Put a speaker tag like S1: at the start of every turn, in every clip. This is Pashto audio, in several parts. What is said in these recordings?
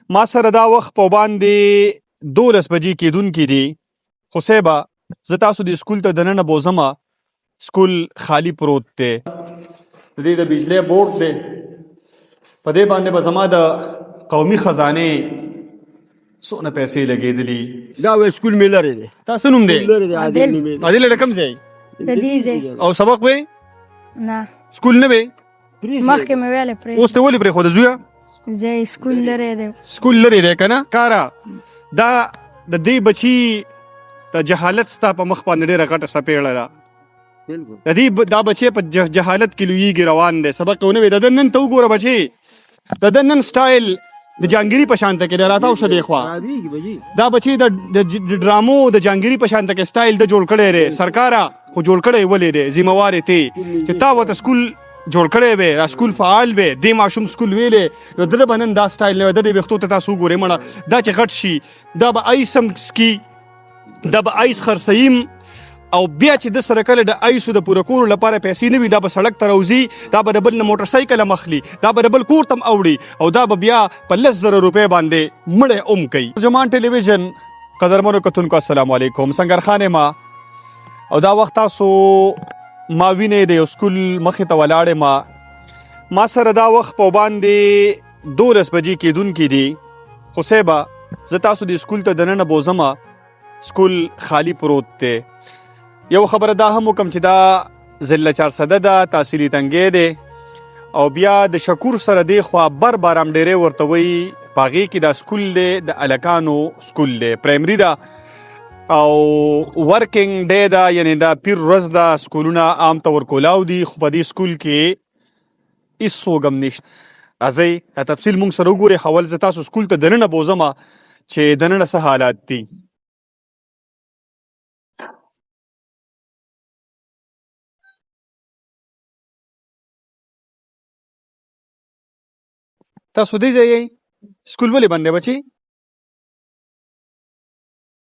S1: ما سره دا وخت په باندې 12 بجې کېدونکي دي، خو صاحبه زه تاسو د سکول ته دننه بوزمه. سکول خالی پروت دی، د دې د بجلی بورډ دی، په دې باندې به زما د قومي خزانې څونه پیسې لګېدلي.
S2: دا وی سکول مې لرې دی.
S1: تاسو نوم دی؟
S2: لرې دی. عادل نوم دی.
S1: عادل له کوم ځای؟
S3: د دې ځای.
S1: او سبق وې؟
S3: نه
S1: سکول نه وې؟
S3: مخکې مې ویلې پرې.
S1: اوس ته ولې پرېښوده زویه؟
S3: ځای سکول لرې دی.
S1: سکول لرې دی که نه؟ کاره دا د دې بچي د جهالت ستا په مخ باندې ډېره غټه څپېړه ده. د دې دا بچی په جهالت کې لویږي، روان دی، سبق ونه وی. د ده نن ته وګوره بچی، د ده نن سټایل د جانګیري په شانته کې دی، راتاو شه دې خوا. دا بچی د ډرامو د جانګیري په شانته کې سټایل د جوړ کړی دی. سرکاره خو جوړ کړی ولې دی؟ ذموار یې تی چې تا ورته سکول جوړ کړی وی، دا سکول فعال وی، دې ماشوم سکول ویلې، د ده به نن دا سټایل نه وی. د دې ویښتو ته تاسو وګورئ مړه، دا چې غټ شي دا به آیس هم سکي، دا به آیس خرڅویم، او بیا چې د سره کله د آیسو د پوره کولو لپاره پیسې نه وي، دا به سړک ته راوځي، دا به د بل نه موټر سایکل مخلي، دا به د بل کور ته اوړي، او دا به بیا په 10,000 روپۍ باندې مړی کوي. زمان ټلویزیون قدرمنو کتونکو السلام علیکم، سنګرخان ما او دا وخت تاسو ما وینئ د یو سکول مخې ته ولاړې ما سره دا وخت په باندې 12 بجې کېدونکي دي، خو صاحبه زه تاسو د سکول ته دننه بوزمه. سکول خالی پروت دی. یو خبره دا هم وکم چې دا ضلع 400 ده، تحصیلي تنګی دی، او بیا د شکور سره دی خوا بر بارام ډیرې ورته وایي، په هغې کې دا سکول دی د هلکانو سکول دی، پرایمري ده او ورکینګ ډی ده، یعنې دا پیر ورځ ده. سکولونه عام طور کولاو دي، خو په دې سکول کې هېڅ څوک هم نشته. راځئ دا تفصیل مونږ سره وګورئ. اول زه تاسو سکول ته دننه بوزمه چې دننه څه حالات دي. تاسو دې ځای یې سکول ولې بند دی بچي؟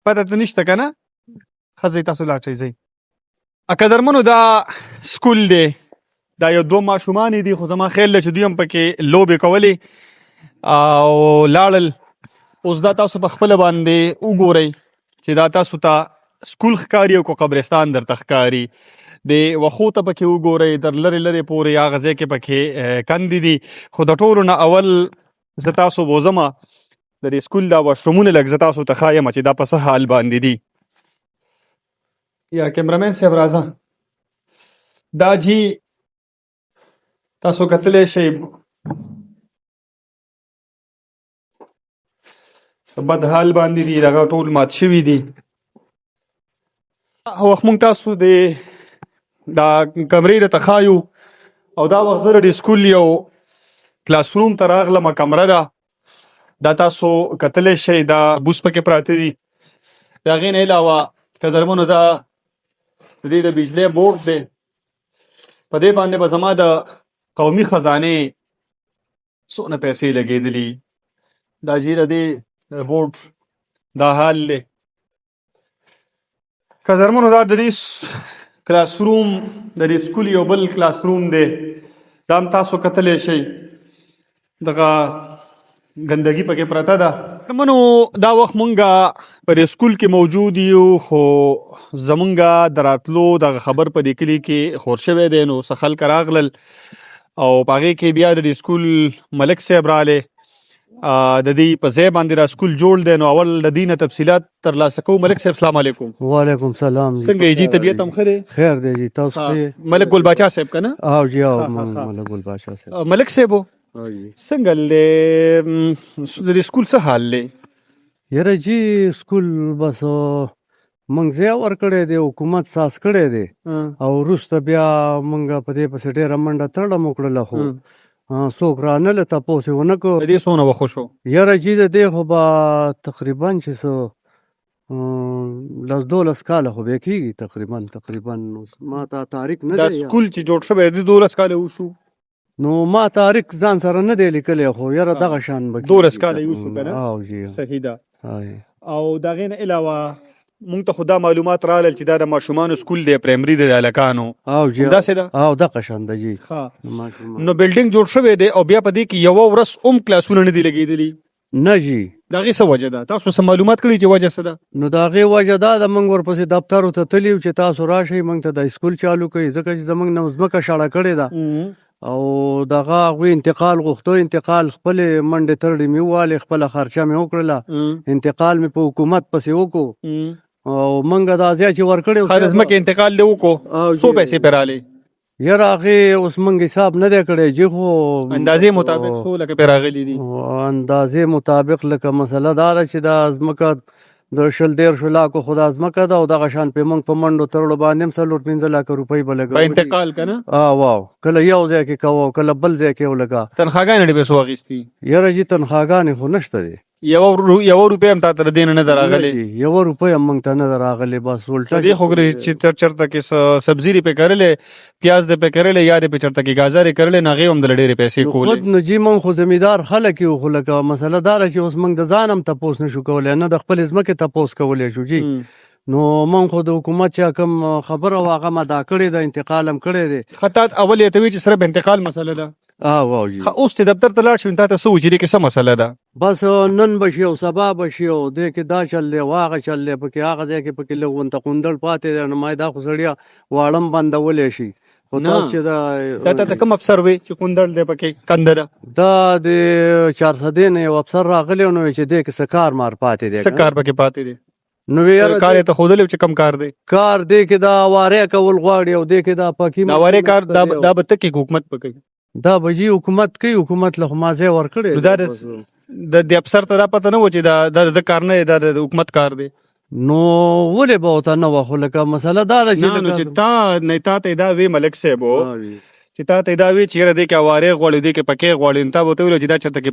S1: پته ته نشته که نه؟ ښه ځئ تاسو لاړ شئ. ځئ قدرمنو دا سکول دی، دا یو 2 ماشومان دي، خو زما خیال دی چې دوی هم پکې لوبې کولې او لاړل. اوس دا تاسو په خپله باندې وګورئ چې دا تاسو ته سکول ښکاري او که قبرستان درته ښکاري. د وښو ته پکې وګورئ، در لرې لرې پورې هغه ځای کې پکې کندې دي. خو د ټولو نه اول زه تاسو بوزمه د دې سکول دا واشرومونه لږ زه تاسو ته ښایم چې دا په څه حال باندې دي. یا کیمرامین صاحب راځه، دا جي تاسو کتلی شئ بد حال باندې دي، دغه ټول مات شوي دي. وخت مونږ تاسو د دا کمرې راته ښایو، او دا وخت زه د سکول یو کلاس روم ته راغلمه، کمره ده، دا تاسو کتلی شئ، دا بوس پکې پراته دي. د هغې نه علاوه قدرمنو دا د دې د بجلی بورډ دی، په دې باندې به زما د قومي خزانې څونه پیسې لګېدلي. دا جي د دې بورډ دا حال دی. قدرمنو دا د دې کلاس روم د دې سکول یو بل کلاس روم دی، دا هم تاسو کتلی شئ، دغه ګندګي پکې پرته ده. منو دا وخت مونږه په دې سکول کې موجود یو، خو زمونږه د راتلو دغه خبر په دې کلي کې خور شوی دی، نو څه خلک راغلل او په هغې کې بیا د دې سکول ملک صاحب رالی، د دې په ځای باندې را سکول جوړ دی. نو اول د دې نه تفصیلات ترلاسه کوو. ملک صاحب سلام علیکم.
S4: وعلیکم سلام.
S1: څنګه یې جي؟ طبیعت هم ښه دی؟
S4: خیر دی جی. تاسو
S1: ملک ګل باچا صاحب که نه؟
S4: او جی، او ملک ګل باچا صاحب.
S1: ملک صاحب څنګه دی د دې سکول څه حال دی؟
S4: یاره جی سکول بس موږ ځای ورکړی دی، حکومت ساس کړی دی، او وروسته بیا موږ په دې پسې ډېره منډه تړه مو کړله، خو څوک رانله تپوس یې ونه کړو.
S1: د دې څونه وخت شو؟
S4: یاره جی د دې خو به تقریبا چې څه 10-12 کاله خو بیا کېږي تقریبا. ما ته تاریخ نه
S1: دا
S4: دی،
S1: سکول چې جوړ شوی دی 12 کاله وشو؟
S4: نو ما تاریخ ځان سره نه دی لیکلی، خو یاره دغه شان به
S1: 12 کاله وشو که نه؟
S4: او جی
S1: صحیح ده.
S4: او
S1: د هغې نه علاوه مونږ ته خو دا معلومات رالل چې دا د ماشومانو سکول دی، پرایمري دی، د هلکانو،
S4: او جی
S1: همداسې ده؟
S4: او دغه شان ده جی.
S1: نو بلډینګ جوړ شوی دی، او بیا په دې کې یوه ورځ هم کلاسونه نه دي لګېدلي؟
S4: نه جی
S1: د هغې څه وجه ده؟ تاسو څه معلومات کړي چې وجه څه ده؟
S4: نو د هغې وجه دا ده موږ ورپسې دفترو ته تلي یو چې تاسو راشئ موږ ته د سکول چالو کوي ځکه چې زموږ نه ځمکه شړه کړې ده او دغه هغوی انتقال غوښتو انتقال خپلې منډې ترډې مې ووالې خپله خرچه مې وکړله انتقال مې په حکومت پسې وکړو او موږ دا ځای چې ورکړی
S1: خا د ځمکې انتقال دې وکړو څو پیسې پرې رالې؟
S4: یاره هغې اوس موږ حساب نه دی کړی جی خو
S1: اندازې مطابق څو لکه پرې راغلي دي؟
S4: اندازې مطابق لکه مسله دا ده چې دا ځمکه د 100 لاکو خو دا ځمکه ده او دغه شان پې موږ په منډو ترړو باندې هم 4-5 لکه روپۍ به لګوو
S1: په انتقال که نه؟
S4: واو کله یو ځای کې کوو کله بل ځای کې ولګه
S1: تنخواګانې ډېر پیسو اخیستي؟
S4: یاره جي تنخواګانې خو نشته دی
S1: یوه روپۍ هم تا ته د دې نه ده راغلې؟
S4: یوه روپۍ هم موږ ته نه ده راغلې بس
S1: ته دې خو ګورې چې چېرته کې سبزي دې پې کرلې پیاز دې پې کرلې یا دې پې چېرته کې ګازرې کرلې نو هغې هم دله ډېرې پیسې کولې.
S4: خود نو جي موږ خو زمیندار خلک یو خو لکه مسله دا ده چې اوس موږ د ځان هم تپوس نشو کولی نه د خپلې ځمکې تپوس کولی شو جي نو موږ خو د حکومت چې کوم خبره وه هغه مدا کړې ده انتقال هم کړی دی.
S1: ښه تا اول یې ته وایي چې صرف انتقال مسله ده.
S4: واو جي
S1: اوس چې دفتر ته لاړ شو نو تا ته څه وایي چې دې کې څه مسله ده؟
S4: بس نن به شي او سبا به شي او دې کې دا چل دی او هغه چل دی پکې هغه ځای کې پکې لږ غونته قوندړ پاتې دی نو ما دا خو سړیا واړه هم بندولی شي خو تاسو چې
S1: دا ته کوم افسر وی چې کندړ دی پکې کنده ده؟
S4: دا د 400 نه یو افسر راغلی نو چې دې کې څه کار مار پاتې دی
S1: څه کار پکې پاتې دی؟
S4: نو یاره
S1: کار یې ته ښودلی چې کم کار دی؟
S4: کار دې کې دا وارې کول غواړي او دې کې دا پکې
S1: دا وارې کار دا به ته کې حکومت به کوي؟
S4: دا به جي حکومت کوي حکومت له خو ما ځای ورکړی
S1: نو دا د افسر ته دا پته نه و چې دا د کار نه دا د حکومت کار دی؟
S4: نو ولې به ورته نه وه خو لکه مسله دا ده
S1: چې تا ته دا وی ملک صاحب چې تا ته دا وی چې یاره دې کې اوارې غواړي دې کې پکې غواړي نو تا به ورته ویل چې دا چېرته کې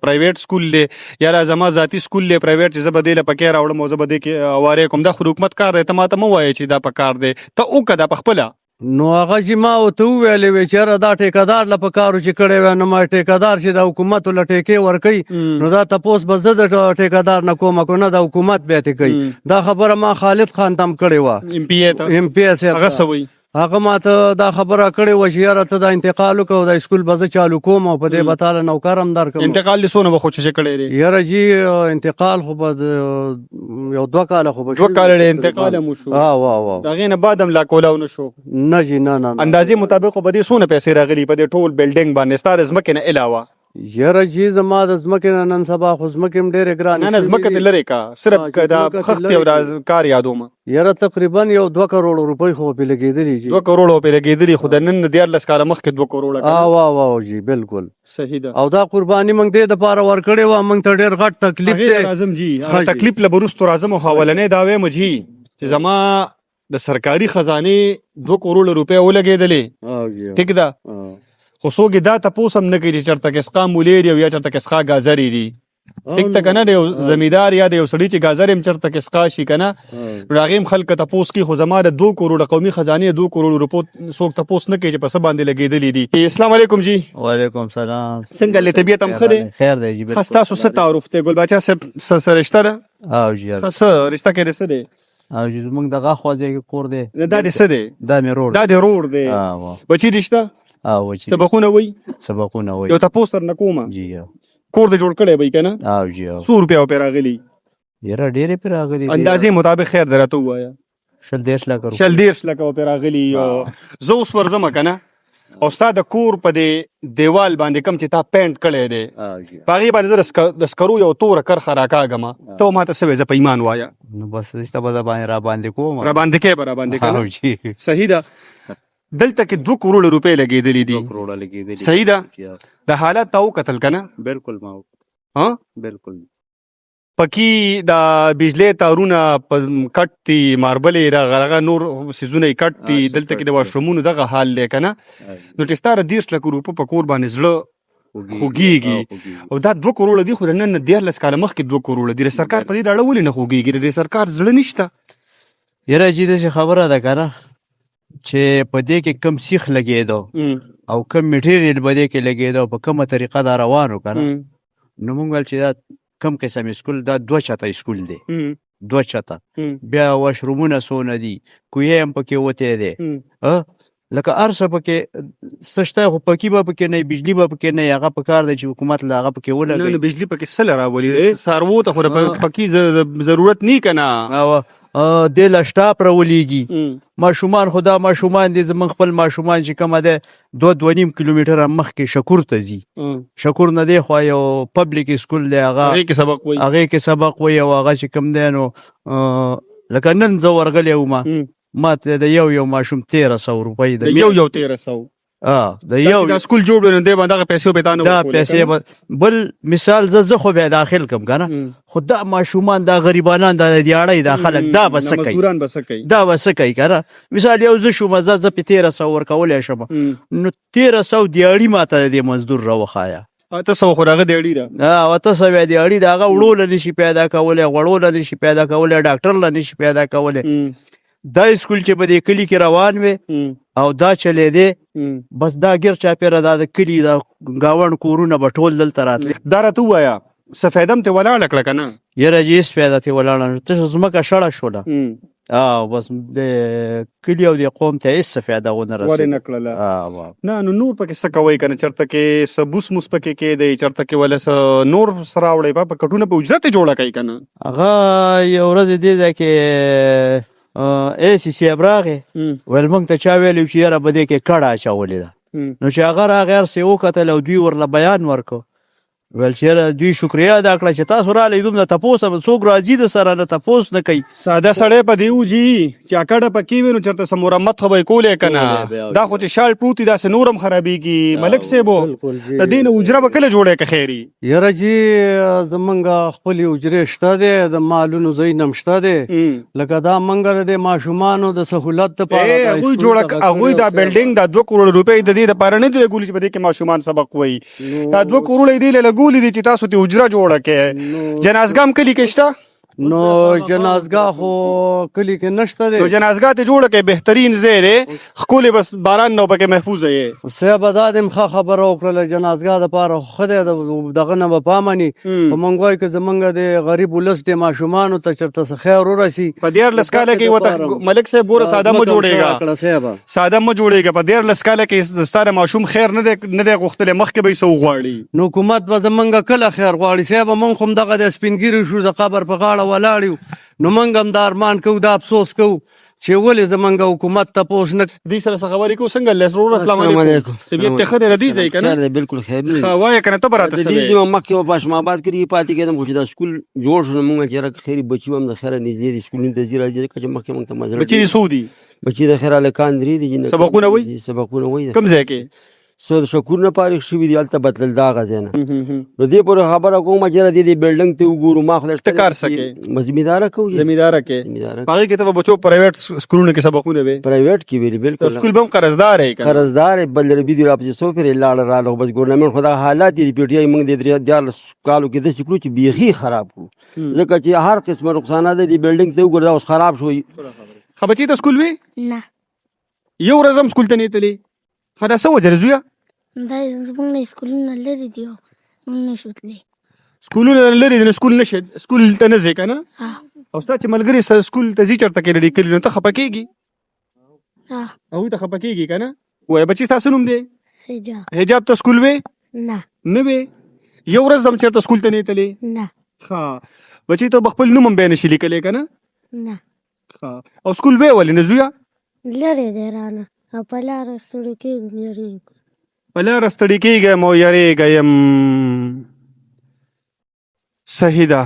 S1: پرایویټ سکول دی یاره زما ذاتي سکول دی پرایویټ چې زه به دې له پکې راوړم او زه به دې کې اوارې کوم دا خو حکومت کار دی ته ما ته مه وایې چې دا په کار دی ته وکړه دا پخپله.
S4: نو هغه چې ما ورته وویلې وې چې یاره دا ټیکهدار له په کارو چې کړی وی نو ما ټیکهدار چې د حکومت له ټیکې ورکوي نو دا تپوس به زه د ټیکهدار نه کومه کو نه د حکومت بیا تې کوي دا خبره ما خالد خان ته هم کړې وه
S1: ایم پی اے
S4: صاحب
S1: هغه څه وایي؟
S4: هغه ما ته دا خبره کړې وه چې یاره ته دا انتقال وکړه د سکول به زه چالو کوم او په دې به تاله نوکر هم درکړم.
S1: انتقال دې څونه به خوششه کړی دی؟
S4: یاره جي انتقال خو به یو 2 کاله خو به
S1: 2 کاله انتقال هم وشو؟
S4: واو
S1: د هغې نه بعد هم لا کولاو نه شو؟
S4: نه جي نه
S1: اندازې مطابق به دې څونه پیسې راغلي په دې ټول بلډینګ باندې ستا د ځمکې نه علاوه؟
S4: یاره جي زما د ځمکې نه نن سبا خو ځمکې هم ډېرې ګرانې
S1: نه ځمکه دې لرې کا صرف دا خښتې او دا کار یادوم.
S4: یاره تقریبا یو 2 کروڑ روپۍ خو پې لګېدلي جي
S1: 2 کروڑ پې لګېدلي خو د نن 14 کاله مخکې 2 کروڑه
S4: واو جي بالکل
S1: صحیح ده.
S4: او دا قرباني موږ دې دپاره ورکړې وه موږ ته ډېر غټ تکلیف دی.
S1: راځم جي تکلیف له وروستو راځم خو اولنۍ دا وایم جي چې زما د سرکاري خزانې 2 کروڑ روپۍ ولګېدلې ټیک ده خو څوک یې دا تپوس هم نه کوي چې چېرته کې سقا مولې دي او یا چېرته کې سقا ګازرې دي ټیک ده که نه د یو زمیندار یا د یو سړي چې ګازرې هم چېرته کې سقا شي که نه نو هغې هم خلک تپوس کوي خو زما د 2 کروڑ قومي خزانې 2 کروڑ روپو څوک تپوس نه کوي چې په څه باندې لګېدلي دي. السلام علیکم جي.
S5: وعلیکم سلام.
S1: څنګه له طبیعت هم ښه دی؟
S5: خیر دی جی.
S1: ښه ستاسو څه تعارف دی ګل باچا صاحب څه رشته ده؟
S5: جی
S1: څه رشته کې څه دی؟
S5: جی زموږ دغه خواځای کې کور دی.
S1: دا دې څه دی؟
S5: دا مې رور
S1: دا دې رور دی. بچي رشته؟ سبقونه وایي؟
S5: سبقونه وایي.
S1: یو تپوس در نه کومه
S5: جی
S1: کور دې جوړ کړی وایي که نه؟
S5: جی.
S1: څو روپۍ پې راغلي؟
S5: یاره ډېرې پې راغلي
S1: اندازې مطابق خیر دی راته ووایه.
S5: 120 لکه
S1: 120 لکه پې راغلي. زه اوس ورځم که نه او ستا د کور په دې دیوال باندې کوم چې تا پینټ کړی دی په هغې باندې زه د سکرو یو توره کرښه راکاږم ته ما ته څه وایې زه په ایمان وایه
S5: نو بس دسته به راباندې کوم
S1: راباندې کوې به راباندې که نه صحیح ده. دلته کې 2 کروڑ روپۍ لګېدلي دي.
S5: 2 کروڑ لګېدلي
S1: صحیح ده. د حالات تا وکتل که نه؟
S5: بالکل ما بالکل
S1: پکې د بجلی تارونه کټ دي ماربلې هغه نور څیزونه یې کټ دي دلته کې د واشرومونو دغه حال دی که نه نو چې ستا د 30 لکه روپو په کور باندې زړه خوږېږي او دا 2 کروڑ دي خو د نن 14 کاله مخکې 2 کروڑ دي. د سرکار په دې ډاړه ولې نه خوږېږي؟ د سرکار زړه نشته.
S5: یاره جي داسې خبره ده که نه چې په دې کې کم سیخ لګېدو او کم میټیریل به دې کې لګېدو په کومه طریقه دا روانو که نه نو موږ ویل چې دا کم قسم سکول دا 2 چته سکول دی 2 چته بیا واشرومونه څونه دي کویې هم پکې وتی دی لکه هر څه پکې څه شته خو پکې به پکې نه وي، بجلي به پکې نه وي. هغه پکار دی چې حکومت له هغه پکې
S1: نه
S5: ولګوي.
S1: نه بجلی پکې څه راولي څاروو ته خو پکې ضرورت نه کنه.
S5: او دې له شټاپ راولېږي. ماشومان خو دا ماشومان دي زمونږ خپل ماشومان چې کومه ده 2.5 کیلومتره مخکې شکور ته ځي. شکور نه دی خو یو پبلک اسکول دی،
S1: هغې کې سبق وایي.
S5: هغې کې سبق وایي او هغه چې کوم دی نو لکه نن زه ورغلی وم ما ته د یو ماشوم 1300 روپۍ
S1: د یو 1300
S5: د یو
S1: دا سکول جوړ ورنه دی باندې پیسې به تانه
S5: دا پیسې بل مثال زه خو به داخل کم کنه خو دا ماشومان دا غریبانان دا دیاړی دا خلک دا بس کوي
S1: مزدوران بس کوي
S5: دا بس کوي کنه. مثال یو زه شوم زه په 1300 ورکولای شم نو 1300 دیاړی ماته د مزدور راوخایا
S1: ته سو خو راغه دیاړی را
S5: او ته سو دیاړی دا غړول نشي پیدا کولای، غړول نشي پیدا کولای، ډاکټر لا نشي پیدا کولای. دا سکول چې په دې کلی کې روان وي او دا چلې دی بس دا ګیر چاپیره دا د کلی دا گاوند کورونه به ټول دلته راتلي.
S1: دا راته ووایه څه فایده م ترې ولاړه کړه که نه؟
S5: یاره چې هېڅ فایده ترې ولاړه تشه ځمکه شړه شوله او بس د کلي او د قوم ته هېڅ څه فایده ونه
S1: ورې
S5: رسېده.
S1: نه کړله. نه نو نور پکې څه کوئ که نه چېرته کې څه بوس موس پکې کېدی چېرته کې ولا څه نور څه راوړئ په کټونه په اجرت یې جوړه کوئ که نه؟
S5: هغه یو ورځ دې ځای کې ایسي صاحب راغی ویل موږ ته چا ویلي چې یاره په دې کې کډه اچولې ده. نو چې هغه راغی هر څه یې وکتل او دوی ورله بیان ورکړو ویل چې یاره دوی شکریه ادا کړه چې تاسو راغلی دومره تپوس څوک راځي د سره نه تپوس نه کوي.
S1: ساده سړی په دې وځي چې کډه پکې وي نو چېرته څه مرمت خو به یې کولی که نه؟ دا خو چې شال پروت وي داسې نور هم خرابېږي. ملک صاحبو د دې نه اجره به کله جوړی که خیر وي؟
S4: یاره جي زمونږ خپلې اجرې شته دی د مالونو ځایونه هم شته دی لکه دا موږ د ماشومانو د سهولت دپاره
S1: هغوی جوړه هغوی دا بلډینګ دا 2 کروڑ روپۍ د دې دپاره نه دي لګولي چې په دې کې ماشومان سبق وایي. دا 2 کروڑ یې دې لګولي دي چې تاسو ته اجره جوړه کړئ. جنازګاه هم کلي کې شته؟
S4: نو جنازګاه خو کلی کې نشته دی.
S1: نو جنازګاه ته جوړه کړئ بهترین ځای دی ښکلې بس باران نه پکې محفوظه یې.
S4: صاحب دا دې ښه خبره وکړله جنازګاه دپاره خو ښه دی دغه نه به پامني خو موږ وایو که زمونږ د غریب ولس د ماشومانو ته چېرته څه خیر ورسي
S1: په 14 کاله کې ورته ملک صاحب ګوره ساده مه جوړېږه ساده مه جوړېږه. په 14 کاله کې ستا د ماشوم خیر نه دی غوښتلی مخکې به یې څه وغواړي.
S4: نو حکومت به زمونږ کله خیر غواړي صاحب موږ خو هم دغه د سپینګیري شو د قبر په غاړه ولاړ یو نو موږ هم دا ارمان کوو دا افسوس کوو چې ولې زمونږ حکومت تپوس نه
S1: دوی سره څه خبرې کوو څنګه لیس ورور السلام علیکم طبیعت ته ښه دی ردی ځای که نه؟
S2: بالکل خیر دی.
S1: ښه وایه که نه ته به راته څه
S2: دې زما مخکې په پاشم آباد کې پاتې کېدم خو چې دا سکول جوړ شو نو موږ چې یاره خیر بچي هم د خیره نږدې دي سکولونو ته ځي راځي ځکه چې مخکې موږ ته مزړه
S1: بچي دې څو دي؟
S2: بچي د خیر هلکان درې دي.
S1: سبقونه وایي؟
S2: سبقونه وایي.
S1: کوم ځای کې؟
S2: څو د شکور نه فارغ شوي دي هلته بدلل دا هغه ځای نه نو دې پورې خبره کوم چې یاره دې بلډنګ ته وګورو ما خو
S1: ته کار څه کوې؟
S2: زمینداره کوو
S1: زمینداره کې هغې کې ته به بچو پرایویټ سکولونو کې سبقونه وې؟
S2: پرایویټ کې ویلي بالکل
S1: سکول به هم قرضدار یې
S2: قرضدار یې بل ربي دي راپسې څو پرې لاړه راغله بس ګورنمنټ خو دا حالات دي د پی ټي آی موږ د 14 کالو کې داسې کړو چې بیخي خراب کړو ځکه چې هر قسمه نقصانات دي بلډنګ ته وګوره دا اوس خراب شوی.
S1: ښه بچي ته سکول وې؟
S3: نه
S1: یو ورځ هم سکول ته نه تلې؟ ښه دا څه وجه زویه؟
S3: دا زموږ نه سکولونه لرې دي موږ نشو تللی.
S1: سکولونه لرې دي نو سکول ته نه ځې که نه؟ او ستا چې ملګري سکول ته ځي چېرته کې لیکلي نو ته خفه کېږي؟ هغوی ته خفه کېږي که نه؟ وایه بچي ستا څه نوم دی؟ حجاب ته سکول وې؟ نه وې؟ یو ورځ هم چېرته سکول ته نه تلې؟
S3: نه.
S1: ښه بچي ته به خپل نوم هم بیا نشي لیکلی که نه؟
S3: نه.
S1: ښه او سکول وې ولې نه زویه؟
S3: لرې دی رانه او په لاره ستړي کېږم یارېږم.
S1: په لاره ستړي کېږم او یارېږم. صحیح ده.